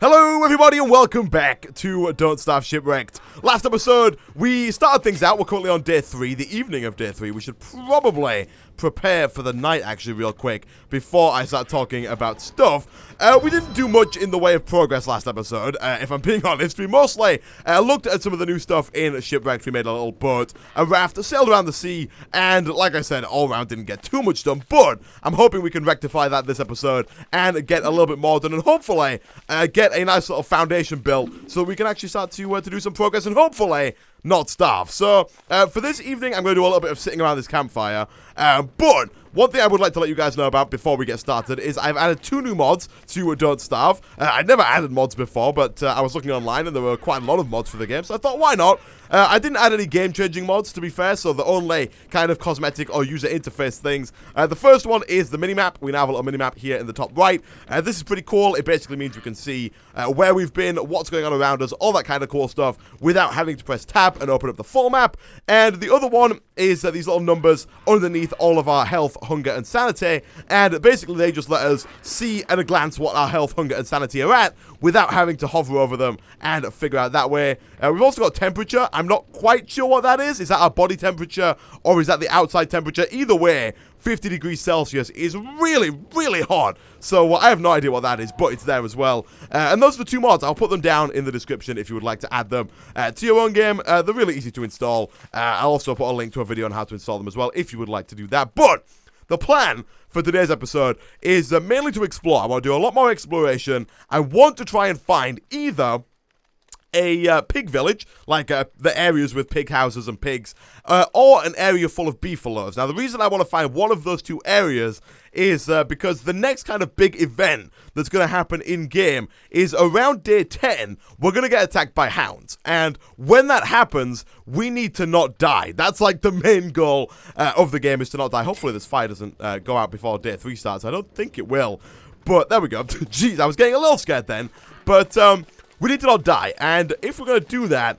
Hello everybody and welcome back to Starve Shipwrecked. Last episode, we started things out. We're currently on day 3, the evening of day 3. We should probably prepare for the night actually real quick before I start talking about stuff. We didn't do much in the way of progress last episode, if I'm being honest. We mostly looked at some of the new stuff in Shipwrecked. We made a little boat, a raft, sailed around the sea, and like I said, all around didn't get too much done, but I'm hoping we can rectify that this episode and get a little bit more done, and hopefully get a nice little foundation built so we can actually start to do some progress and hopefully not starve. So, for this evening, I'm going to do a little bit of sitting around this campfire, but one thing I would like to let you guys know about before we get started is I've added 2 new mods to Don't Starve. I'd never added mods before, but I was looking online and there were quite a lot of mods for the game, so I thought, why not? I didn't add any game-changing mods, to be fair, so the only kind of cosmetic or user interface things. The first one is the minimap. We now have a little minimap here in the top right. This is pretty cool. It basically means we can see where we've been, what's going on around us, all that kind of cool stuff, without having to press tab and open up the full map. And the other one is these little numbers underneath all of our health, hunger, and sanity, and basically they just let us see at a glance what our health, hunger, and sanity are at, without having to hover over them and figure out that way. We've also got temperature. I'm not quite sure what that is. Is that our body temperature, or is that the outside temperature? Either way, 50 degrees Celsius is really, really hot. So I have no idea what that is, but it's there as well. And those are the 2 mods. I'll put them down in the description if you would like to add them to your own game. They're really easy to install. I'll also put a link to a video on how to install them as well if you would like to do that. But the plan for today's episode is mainly to explore. I want to do a lot more exploration. I want to try and find either a pig village, like the areas with pig houses and pigs, or an area full of beefaloes. Now, the reason I want to find one of those 2 areas is because the next kind of big event that's going to happen in-game is around day 10, we're going to get attacked by hounds. And when that happens, we need to not die. That's like the main goal of the game, is to not die. Hopefully this fire doesn't go out before day 3 starts. I don't think it will. But there we go. Jeez, I was getting a little scared then. But we need to not die, and if we're going to do that,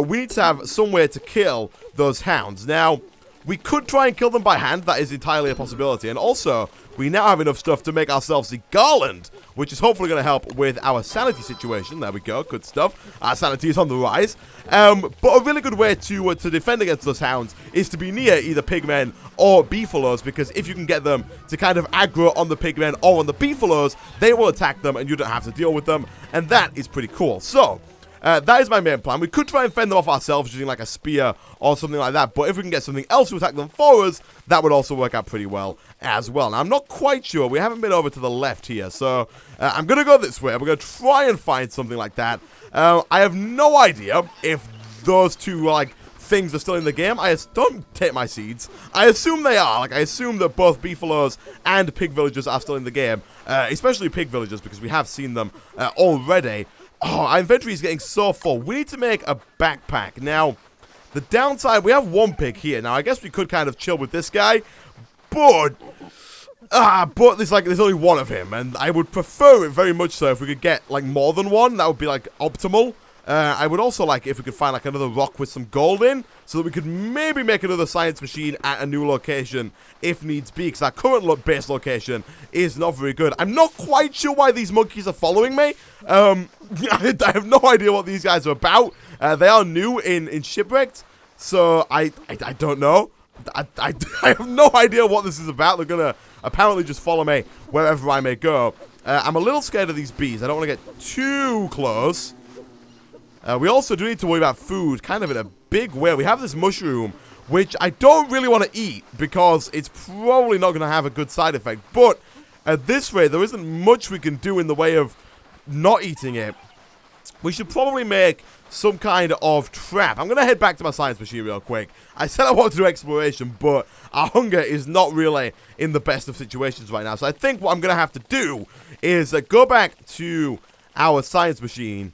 we need to have somewhere to kill those hounds. Now, we could try and kill them by hand. That is entirely a possibility. And also, we now have enough stuff to make ourselves the garland, which is hopefully going to help with our sanity situation. There we go, good stuff. Our sanity is on the rise. But a really good way to defend against those hounds is to be near either pigmen or beefaloes, because if you can get them to kind of aggro on the pigmen or on the beefaloes, they will attack them and you don't have to deal with them, and that is pretty cool. So, that is my main plan. We could try and fend them off ourselves using like a spear or something like that, but if we can get something else to attack them for us, that would also work out pretty well as well. Now, I'm not quite sure. We haven't been over to the left here, so I'm going to go this way. We're going to try and find something like that. I have no idea if those 2, like, things are still in the game. Don't take my seeds. I assume they are. Like, I assume that both beefaloes and pig villagers are still in the game, especially pig villagers, because we have seen them already. Oh, our inventory is getting so full. We need to make a backpack. Now, the downside, we have 1 pig here. Now, I guess we could kind of chill with this guy, but there's only 1 of him, and I would prefer it very much so if we could get, like, more than 1. That would be, like, optimal. I would also like if we could find, like, another rock with some gold in, so that we could maybe make another science machine at a new location, if needs be, because our current base location is not very good. I'm not quite sure why these monkeys are following me. I have no idea what these guys are about. They are new in Shipwrecked, so I don't know. I have no idea what this is about. They're gonna apparently just follow me wherever I may go. I'm a little scared of these bees. I don't want to get too close. We also do need to worry about food, kind of in a big way. We have this mushroom, which I don't really want to eat, because it's probably not going to have a good side effect. But at this rate, there isn't much we can do in the way of not eating it. We should probably make some kind of trap. I'm going to head back to my science machine real quick. I said I wanted to do exploration, but our hunger is not really in the best of situations right now. So I think what I'm going to have to do is go back to our science machine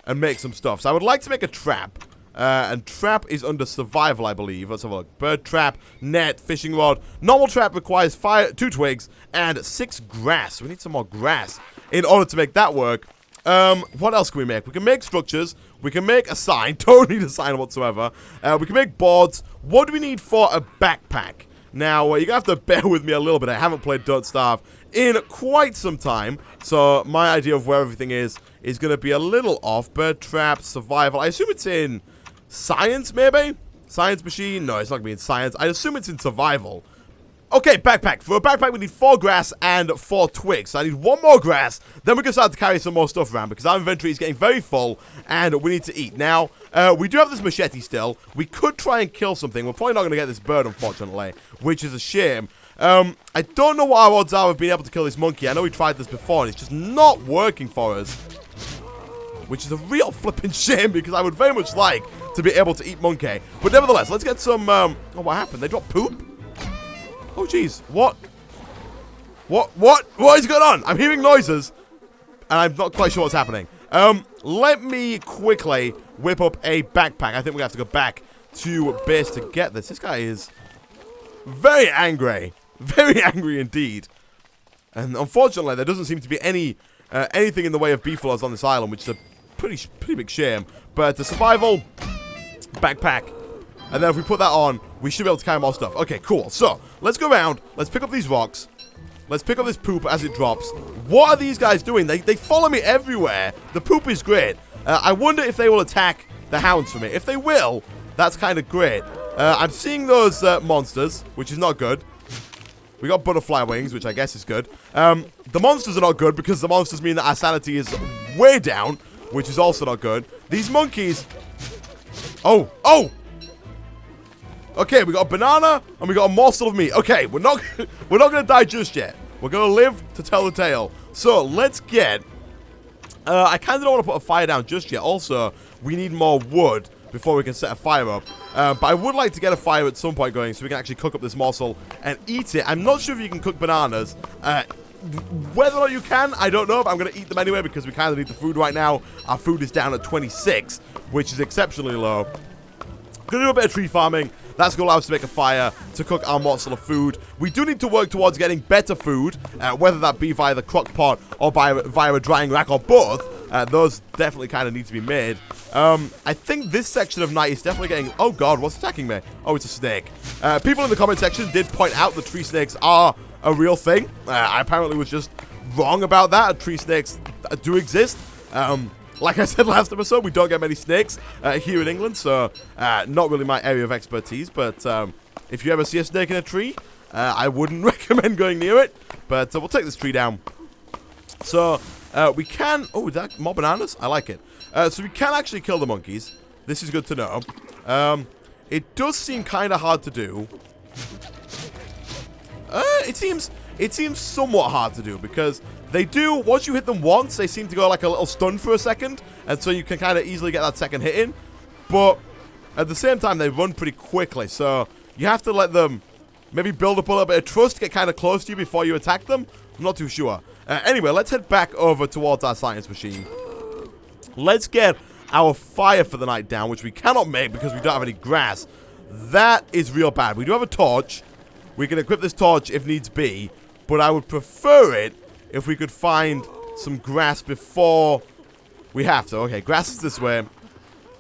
and make some stuff. So I would like to make a trap. And trap is under survival, I believe. Let's have a look. Bird trap, net, fishing rod. Normal trap requires 2 twigs and 6 grass. We need some more grass in order to make that work. What else can we make? We can make structures. We can make a sign. Don't need a sign whatsoever. We can make boards. What do we need for a backpack? Now, you're going to have to bear with me a little bit. I haven't played Don't Starve in quite some time. So, my idea of where everything is is going to be a little off. Bird trap, survival. I assume it's in science, maybe? Science machine? No, it's not going to be in science. I assume it's in survival. Okay, backpack. For a backpack, we need 4 grass and 4 twigs. So I need 1 more grass. Then we can start to carry some more stuff around because our inventory is getting very full and we need to eat. Now, we do have this machete still. We could try and kill something. We're probably not going to get this bird, unfortunately, which is a shame. I don't know what our odds are of being able to kill this monkey. I know we tried this before and it's just not working for us. Which is a real flipping shame because I would very much like to be able to eat monkey. But nevertheless, let's get some, oh, what happened? They dropped poop? Oh, jeez. What is going on? I'm hearing noises, and I'm not quite sure what's happening. Let me quickly whip up a backpack. I think we have to go back to base to get this. This guy is very angry. Very angry indeed. And unfortunately, there doesn't seem to be anything in the way of beefaloes on this island, which is a pretty big shame. But the survival, backpack, and then if we put that on, we should be able to carry more stuff. Okay, cool. So, let's go around. Let's pick up these rocks. Let's pick up this poop as it drops. What are these guys doing? They follow me everywhere. The poop is great. I wonder if they will attack the hounds for me. If they will, that's kind of great. I'm seeing those monsters, which is not good. We got butterfly wings, which I guess is good. The monsters are not good because the monsters mean that our sanity is way down, which is also not good. These monkeys... Oh! Okay, we got a banana and we got a morsel of meat. Okay, we're not gonna die just yet. We're gonna live to tell the tale. So let's get. I kind of don't want to put a fire down just yet. Also, we need more wood before we can set a fire up. But I would like to get a fire at some point going so we can actually cook up this morsel and eat it. I'm not sure if you can cook bananas. Whether or not you can, I don't know, but I'm going to eat them anyway because we kind of need the food right now. Our food is down at 26, which is exceptionally low. Going to do a bit of tree farming. That's going to allow us to make a fire to cook our morsel of food. We do need to work towards getting better food, whether that be via the crock pot or via a drying rack or both. Those definitely kind of need to be made. I think this section of night is definitely getting... Oh, God, what's attacking me? Oh, it's a snake. People in the comment section did point out that tree snakes are a real thing. I apparently was just wrong about that. Tree snakes do exist. Like I said last episode, we don't get many snakes here in England, so not really my area of expertise. But if you ever see a snake in a tree, I wouldn't recommend going near it. But we'll take this tree down. So we can... Oh, is that more bananas? I like it. So we can actually kill the monkeys. This is good to know. It does seem kind of hard to do. It seems somewhat hard to do because they do, once you hit them once, they seem to go like a little stun for a second, and so you can kind of easily get that second hit in, but at the same time, they run pretty quickly, so you have to let them maybe build up a little bit of trust, get kind of close to you before you attack them. I'm not too sure. Anyway, let's head back over towards our science machine. Let's get our fire for the night down, which we cannot make because we don't have any grass. That is real bad. We do have a torch. We can equip this torch if needs be, but I would prefer it if we could find some grass before we have to. Okay, grass is this way.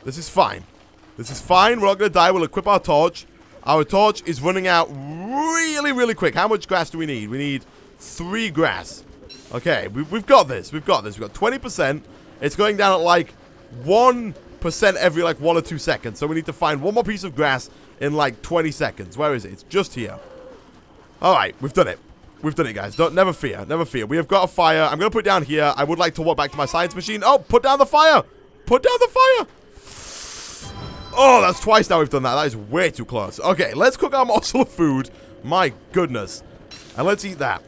This is fine. This is fine. We're not going to die. We'll equip our torch. Our torch is running out really, really quick. How much grass do we need? We need 3 grass. Okay, we've got this. We've got 20%. It's going down at like 1% every like 1 or 2 seconds. So we need to find one more piece of grass in like 20 seconds. Where is it? It's just here. Alright, we've done it. We've done it, guys. Never fear. Never fear. We have got a fire. I'm going to put it down here. I would like to walk back to my science machine. Oh, put down the fire. Put down the fire. Oh, that's twice now we've done that. That is way too close. Okay, let's cook our morsel of food. My goodness. And let's eat that.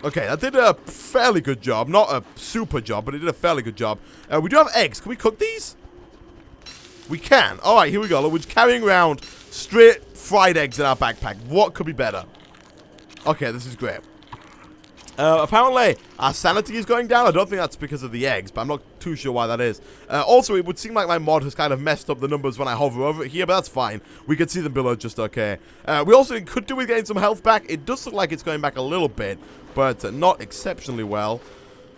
Okay, that did a fairly good job. Not a super job, but it did a fairly good job. We do have eggs. Can we cook these? We can. Alright, here we go. Look, we're just carrying around straight fried eggs in our backpack. What could be better? Okay, this is great. Apparently, our sanity is going down. I don't think that's because of the eggs, but I'm not too sure why that is. Also, it would seem like my mod has kind of messed up the numbers when I hover over it here, but that's fine. We can see them below just okay. We also could do with getting some health back. It does look like it's going back a little bit, but not exceptionally well.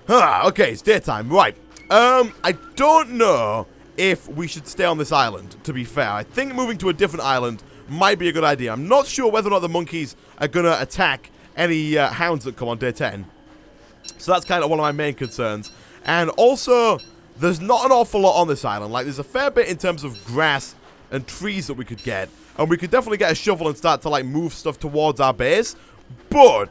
Okay, it's daytime. Right. I don't know if we should stay on this island, to be fair. I think moving to a different island might be a good idea. I'm not sure whether or not the monkeys are going to attack any hounds that come on day 10. So that's kind of one of my main concerns. And also, there's not an awful lot on this island. Like, there's a fair bit in terms of grass and trees that we could get. And we could definitely get a shovel and start to, like, move stuff towards our base. But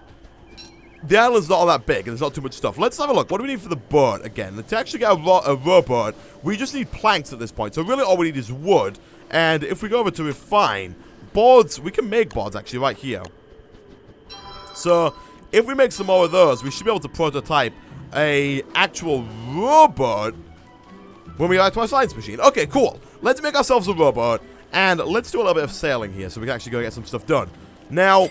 the island's not all that big, and there's not too much stuff. Let's have a look. What do we need for the boat? Again, to actually get a rowboat, we just need planks at this point. So really all we need is wood. And if we go over to refine, boards, we can make boards actually right here. So if we make some more of those, we should be able to prototype a actual rowboat when we go to our science machine. Okay, cool. Let's make ourselves a rowboat, and let's do a little bit of sailing here so we can actually go get some stuff done. Now,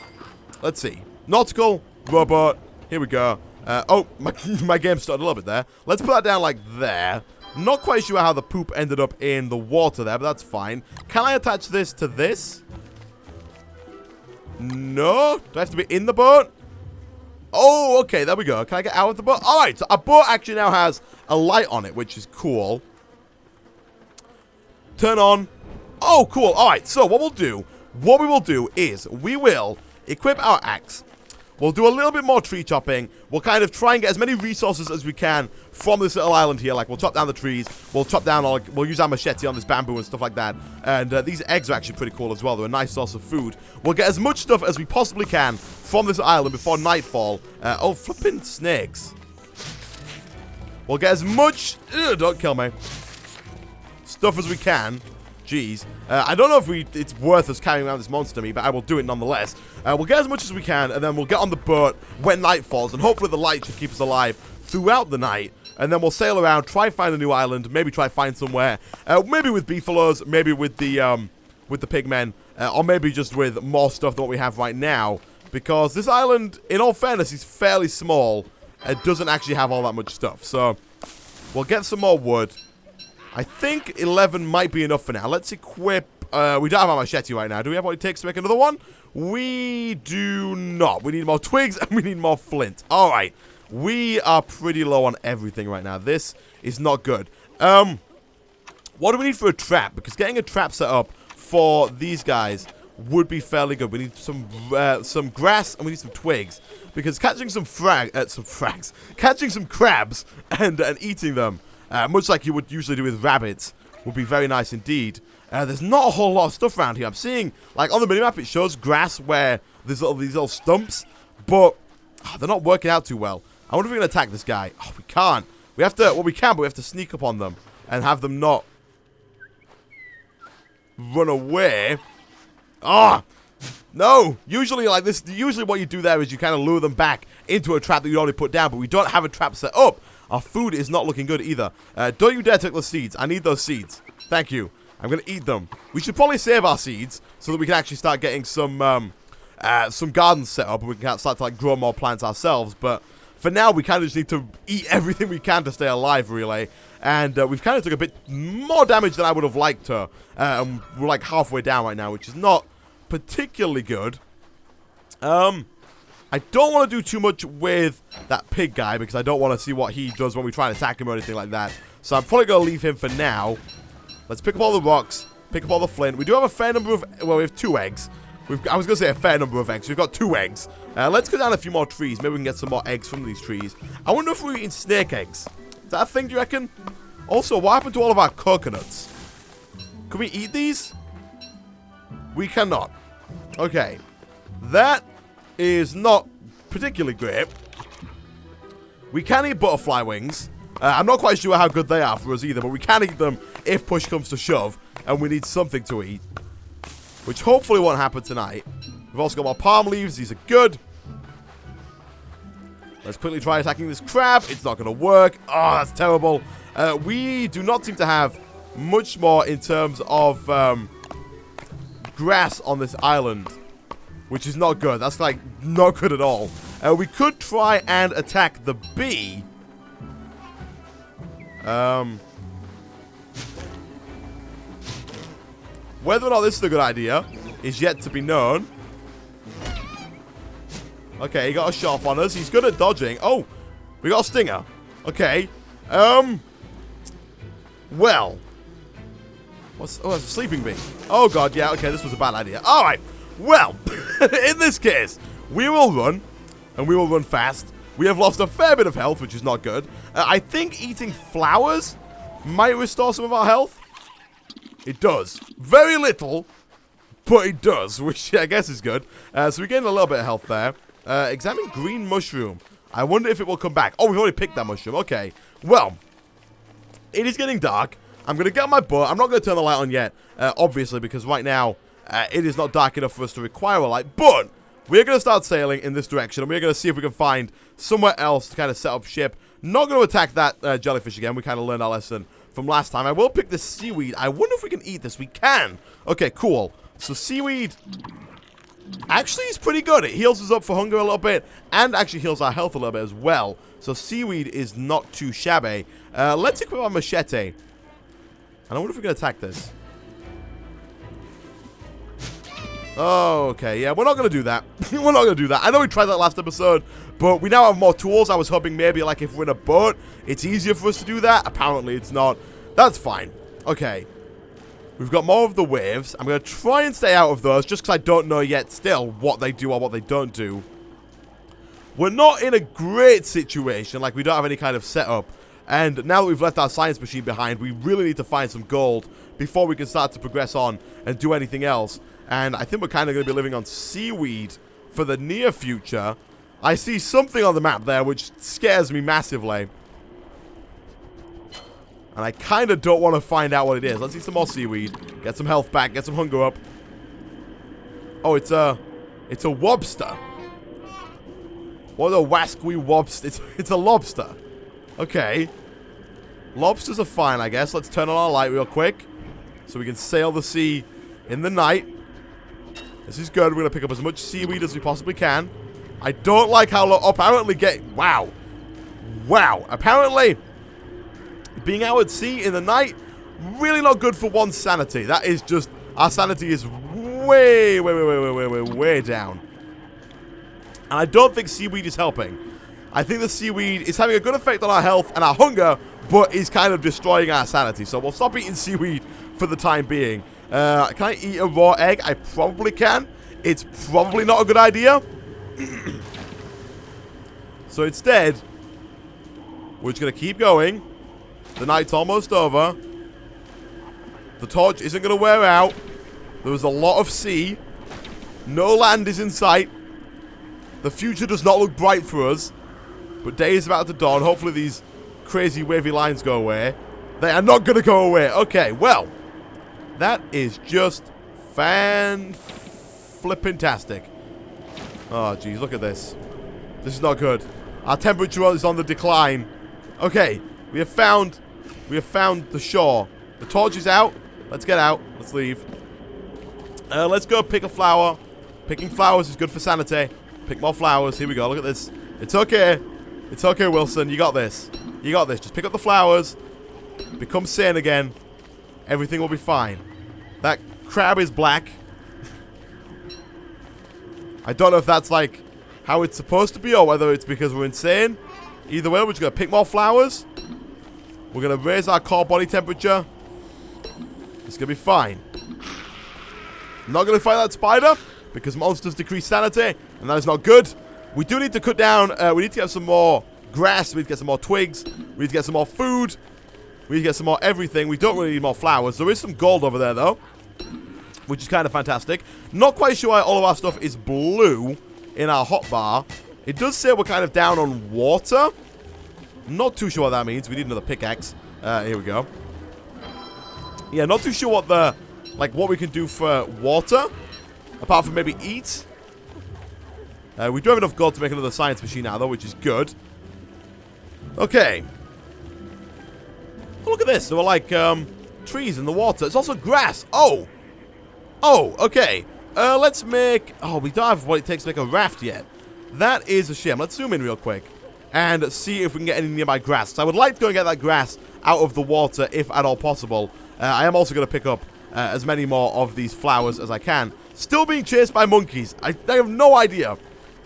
let's see. Nautical, rowboat, here we go. Oh, my game started a little bit there. Let's put that down like there. Not quite sure how the poop ended up in the water there, but that's fine. Can I attach this to this? No? Do I have to be in the boat? Oh, okay, there we go. Can I get out of the boat? Alright, so our boat actually now has a light on it, which is cool. Turn on. Oh, cool. Alright, so what we will do is we will equip our axe. We'll do a little bit more tree chopping. We'll kind of try and get as many resources as we can from this little island here. Like, we'll chop down the trees. We'll chop down, we'll use our machete on this bamboo and stuff like that. And these eggs are actually pretty cool as well. They're a nice source of food. We'll get as much stuff as we possibly can from this island before nightfall. Oh, flipping snakes. We'll get as much, don't kill me, stuff as we can. Jeez. I don't know if it's worth us carrying around this monster to me, but I will do it nonetheless. We'll get as much as we can, and then we'll get on the boat when night falls, and hopefully the light should keep us alive throughout the night. And then we'll sail around, try find a new island, maybe try find somewhere, maybe with beefaloes, maybe with the pigmen, or maybe just with more stuff than what we have right now. Because this island, in all fairness, is fairly small. It doesn't actually have all that much stuff. So we'll get some more wood. I think 11 might be enough for now. Let's equip... we don't have our machete right now. Do we have what it takes to make another one? We do not. We need more twigs and we need more flint. Alright. We are pretty low on everything right now. This is not good. What do we need for a trap? Because getting a trap set up for these guys would be fairly good. We need some grass and we need some twigs. Because catching catching some crabs and eating them, much like you would usually do with rabbits, would be very nice indeed. There's not a whole lot of stuff around here. I'm seeing, like, on the minimap it shows grass where there's these little stumps, but they're not working out too well. I wonder if we can attack this guy. Oh, we can't. We have to, well, we can, but we have to sneak up on them and have them not run away. Ah! No! Usually, like this, usually what you do there is you kind of lure them back into a trap that you already put down, but we don't have a trap set up. Our food is not looking good either. Don't you dare take those seeds. I need those seeds. Thank you. I'm going to eat them. We should probably save our seeds so that we can actually start getting some gardens set up and we can start to, like, grow more plants ourselves. But for now, we kind of just need to eat everything we can to stay alive, really. And we've kind of took a bit more damage than I would have liked to. We're, like, halfway down right now, which is not particularly good. I don't want to do too much with that pig guy because I don't want to see what he does when we try and attack him or anything like that. So I'm probably going to leave him for now. Let's pick up all the rocks, pick up all the flint. We do have a fair number of, well, we have 2 eggs. I was going to say a fair number of eggs. We've got 2 eggs. Let's go down a few more trees. Maybe we can get some more eggs from these trees. I wonder if we're eating snake eggs. Is that a thing, do you reckon? Also, what happened to all of our coconuts? Can we eat these? We cannot. Okay. That is not particularly great. We can eat butterfly wings. I'm not quite sure how good they are for us either, but we can eat them if push comes to shove, and we need something to eat, which hopefully won't happen tonight. We've also got more palm leaves. These are good. Let's quickly try attacking this crab. It's not going to work. Oh, that's terrible. We do not seem to have much more in terms of grass on this island, which is not good. That's, like, not good at all. We could try and attack the bee. Whether or not this is a good idea is yet to be known. Okay, he got a shot off on us. He's good at dodging. Oh, we got a stinger. Okay. Well. That's a sleeping bee. Oh, God, yeah, okay, this was a bad idea. All right. Well, in this case, we will run, and we will run fast. We have lost a fair bit of health, which is not good. I think eating flowers might restore some of our health. It does. Very little, but it does, which I guess is good. So we gained a little bit of health there. Examine green mushroom. I wonder if it will come back. Oh, we've already picked that mushroom. Okay. Well, it is getting dark. I'm going to get on my boat. I'm not going to turn the light on yet, obviously, because right now it is not dark enough for us to require a light. But we're going to start sailing in this direction, and we're going to see if we can find somewhere else to kind of set up ship. Not going to attack that jellyfish again. We kind of learned our lesson from last time. I will pick the seaweed. I wonder if we can eat this. We can. Okay, cool. So seaweed actually is pretty good. It heals us up for hunger a little bit, and actually heals our health a little bit as well. So seaweed is not too shabby. Let's equip our machete. And I wonder if we can attack this. Oh, okay. Yeah, we're not going to do that. We're not going to do that. I know we tried that last episode, but we now have more tools. I was hoping maybe, like, if we're in a boat, it's easier for us to do that. Apparently, it's not. That's fine. Okay. We've got more of the waves. I'm going to try and stay out of those, just because I don't know yet still what they do or what they don't do. We're not in a great situation. Like, we don't have any kind of setup. And now that we've left our science machine behind, we really need to find some gold before we can start to progress on and do anything else. And I think we're kind of going to be living on seaweed for the near future. I see something on the map there which scares me massively. And I kind of don't want to find out what it is. Let's eat some more seaweed. Get some health back. Get some hunger up. Oh, it's a wobster. What a wasky wobster. It's a lobster. Okay. Lobsters are fine, I guess. Let's turn on our light real quick so we can sail the sea in the night. This is good. We're going to pick up as much seaweed as we possibly can. I don't like how apparently wow. Wow. Apparently, being out at sea in the night, really not good for one's sanity. That is just, our sanity is way down. And I don't think seaweed is helping. I think the seaweed is having a good effect on our health and our hunger, but is kind of destroying our sanity. So we'll stop eating seaweed for the time being. Can I eat a raw egg? I probably can. It's probably not a good idea. So instead, we're just going to keep going. The night's almost over. The torch isn't going to wear out. There was a lot of sea. No land is in sight. The future does not look bright for us. But day is about to dawn. Hopefully these crazy wavy lines go away. They are not going to go away. Okay, well. That is just fan-flippin-tastic. Oh, geez, look at this. This is not good. Our temperature is on the decline. Okay, we have found the shore. The torch is out. Let's get out. Let's leave. Let's go pick a flower. Picking flowers is good for sanity. Pick more flowers. Here we go. Look at this. It's okay. It's okay, Wilson. You got this. You got this. Just pick up the flowers. Become sane again. Everything will be fine. That crab is black. I don't know if that's like how it's supposed to be or whether it's because we're insane. Either way, we're just going to pick more flowers. We're going to raise our core body temperature. It's going to be fine. I'm not going to fight that spider because monsters decrease sanity, and that is not good. We do need to cut down. We need to get some more grass. We need to get some more twigs. We need to get some more food. We need to get some more everything. We don't really need more flowers. There is some gold over there, though, which is kind of fantastic. Not quite sure why all of our stuff is blue in our hotbar. It does say we're kind of down on water. Not too sure what that means. We need another pickaxe. Here we go. Yeah, not too sure what what we can do for water, apart from maybe eat. We do have enough gold to make another science machine now, though, which is good. Okay. Oh, look at this. There were, like, trees in the water. It's also grass. Oh. Oh, okay. Let's make... Oh, we don't have what it takes to make a raft yet. That is a shame. Let's zoom in real quick and see if we can get any nearby grass. So I would like to go and get that grass out of the water, if at all possible. I am also going to pick up as many more of these flowers as I can. Still being chased by monkeys. I have no idea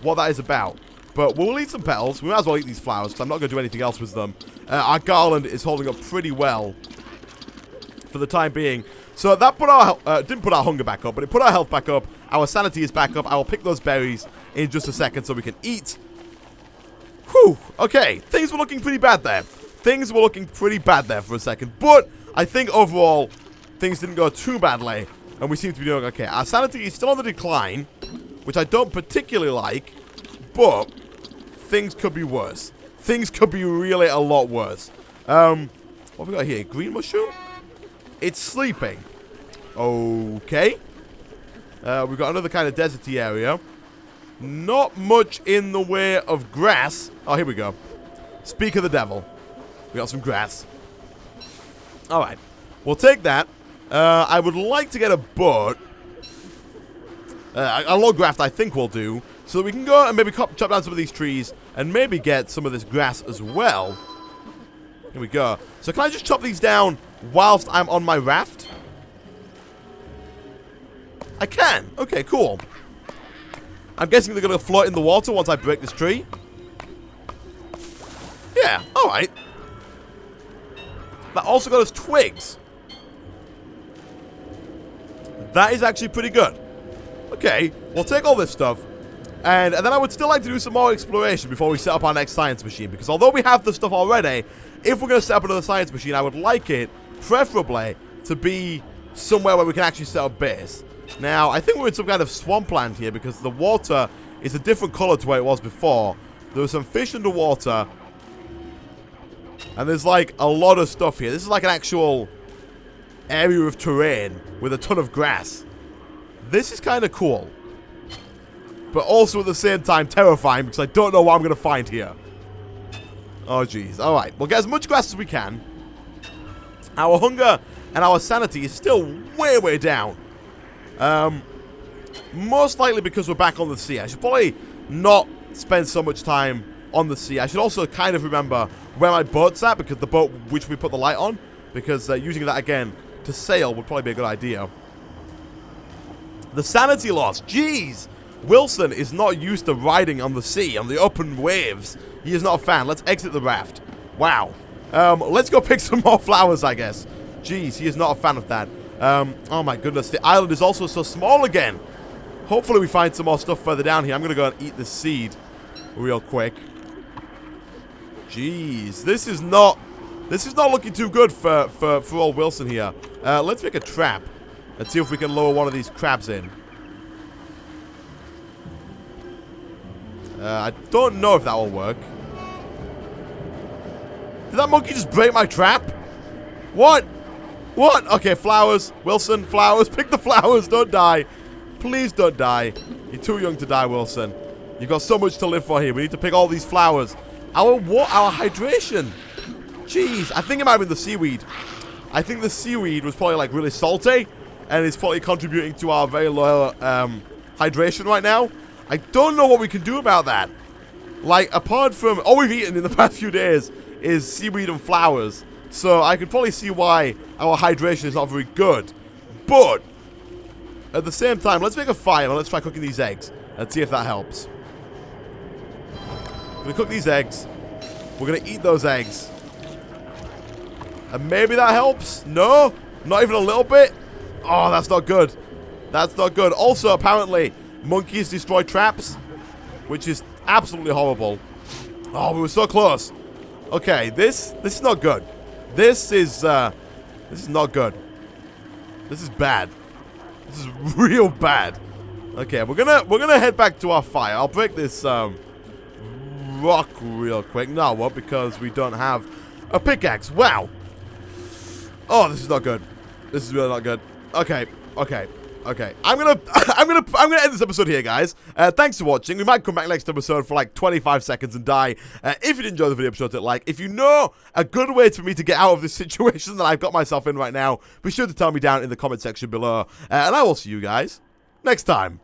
what that is about. But we'll eat some petals. We might as well eat these flowers because I'm not going to do anything else with them. Our garland is holding up pretty well for the time being. So that put our didn't put our hunger back up, but it put our health back up. Our sanity is back up. I will pick those berries in just a second so we can eat. Whew. Okay, things were looking pretty bad there. Things were looking pretty bad there for a second. But I think overall, things didn't go too badly. And we seem to be doing okay. Our sanity is still on the decline, which I don't particularly like. But things could be worse. Things could be really a lot worse. What have we got here? Green mushroom? It's sleeping. Okay. We've got another kind of deserty area. Not much in the way of grass. Oh, here we go. Speak of the devil. We got some grass. Alright. We'll take that. I would like to get a boat. A log raft I think will do. So that we can go and maybe chop down some of these trees. And maybe get some of this grass as well. Here we go. So can I just chop these down whilst I'm on my raft? I can. Okay, cool. I'm guessing they're going to float in the water once I break this tree. Yeah, alright. That also got us twigs. That is actually pretty good. Okay, we'll take all this stuff. And then I would still like to do some more exploration before we set up our next science machine. Because although we have the stuff already, if we're going to set up another science machine, I would like it, preferably, to be somewhere where we can actually set up base. Now, I think we're in some kind of swampland here because the water is a different color to where it was before. There was some fish underwater. And there's like a lot of stuff here. This is like an actual area of terrain with a ton of grass. This is kind of cool. But also at the same time terrifying because I don't know what I'm going to find here. Oh, jeez. Alright, we'll get as much grass as we can. Our hunger and our sanity is still way, way down. Most likely because we're back on the sea. I should probably not spend so much time on the sea. I should also kind of remember where my boat's at, because the boat which we put the light on, because using that again to sail would probably be a good idea. The sanity loss. Jeez! Wilson is not used to riding on the sea, on the open waves. He is not a fan. Let's exit the raft. Wow. Let's go pick some more flowers, I guess. Jeez, he is not a fan of that. Oh my goodness, the island is also so small again. Hopefully we find some more stuff further down here. I'm going to go and eat this seed real quick. Jeez, this is not looking too good for old Wilson here. Let's make a trap and see if we can lower one of these crabs in. I don't know if that will work. Did that monkey just break my trap? What? What? Okay, flowers. Wilson, flowers. Pick the flowers. Don't die. Please don't die. You're too young to die, Wilson. You've got so much to live for here. We need to pick all these flowers. Our hydration. Jeez, I think it might have been the seaweed. I think the seaweed was probably like really salty, and it's probably contributing to our very low hydration right now. I don't know what we can do about that. Like, apart from all we've eaten in the past few days is seaweed and flowers. So I could probably see why our hydration is not very good. But at the same time, let's make a fire and let's try cooking these eggs and see if that helps. We're gonna cook these eggs. We're gonna eat those eggs. And maybe that helps? No? Not even a little bit? Oh, that's not good. That's not good. Also, apparently, monkeys destroy traps, which is absolutely horrible. Oh, we were so close. Okay, this is not good. This is not good. This is bad. This is real bad. Okay, we're gonna head back to our fire. I'll break this rock real quick. No, I won't, because we don't have a pickaxe. Wow. Oh, this is not good. This is really not good. Okay. I'm gonna end this episode here, guys. Thanks for watching. We might come back next episode for like 25 seconds and die. If you did enjoy the video, be sure to hit like. If you know a good way for me to get out of this situation that I've got myself in right now, be sure to tell me down in the comment section below. And I will see you guys next time.